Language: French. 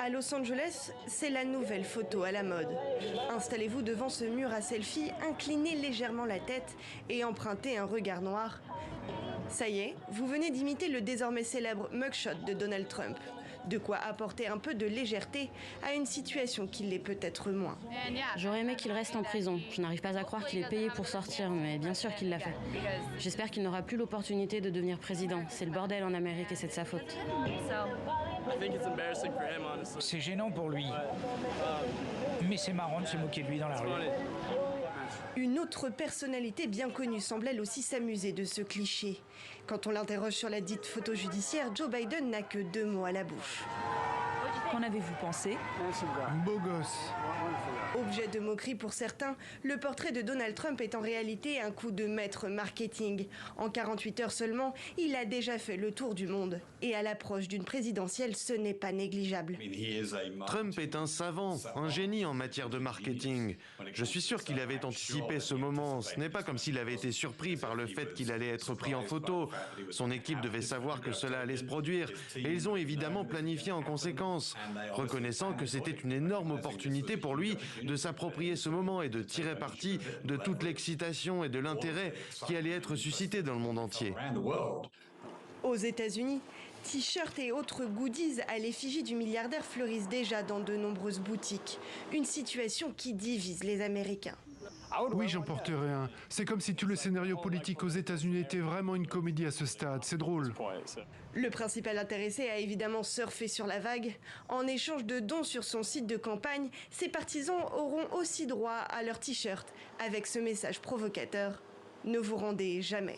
À Los Angeles, c'est la nouvelle photo à la mode. Installez-vous devant ce mur à selfie, inclinez légèrement la tête et empruntez un regard noir. Ça y est, vous venez d'imiter le désormais célèbre mugshot de Donald Trump. De quoi apporter un peu de légèreté à une situation qui l'est peut-être moins. J'aurais aimé qu'il reste en prison. Je n'arrive pas à croire qu'il est payé pour sortir, mais bien sûr qu'il l'a fait. J'espère qu'il n'aura plus l'opportunité de devenir président. C'est le bordel en Amérique et c'est de sa faute. C'est gênant pour lui. Mais c'est marrant de se moquer de lui dans la rue. Une autre personnalité bien connue semble elle aussi s'amuser de ce cliché. Quand on l'interroge sur la dite photo judiciaire, Joe Biden n'a que 2 mots à la bouche. Qu'en avez-vous pensé? Beau gosse. Objet de moquerie pour certains, le portrait de Donald Trump est en réalité un coup de maître marketing. En 48 heures seulement, il a déjà fait le tour du monde. Et à l'approche d'une présidentielle, ce n'est pas négligeable. Trump est un savant, un génie en matière de marketing. Je suis sûr qu'il avait anticipé ce moment. Ce n'est pas comme s'il avait été surpris par le fait qu'il allait être pris en photo. Son équipe devait savoir que cela allait se produire. Et ils ont évidemment planifié en conséquence, reconnaissant que c'était une énorme opportunité pour lui de s'approprier ce moment et de tirer parti de toute l'excitation et de l'intérêt qui allait être suscité dans le monde entier. Aux États-Unis, t-shirts et autres goodies à l'effigie du milliardaire fleurissent déjà dans de nombreuses boutiques. Une situation qui divise les Américains. Oui, j'en porterai un. C'est comme si tout le scénario politique aux États-Unis était vraiment une comédie à ce stade. C'est drôle. Le principal intéressé a évidemment surfé sur la vague. En échange de dons sur son site de campagne, ses partisans auront aussi droit à leur t-shirt avec ce message provocateur : ne vous rendez jamais.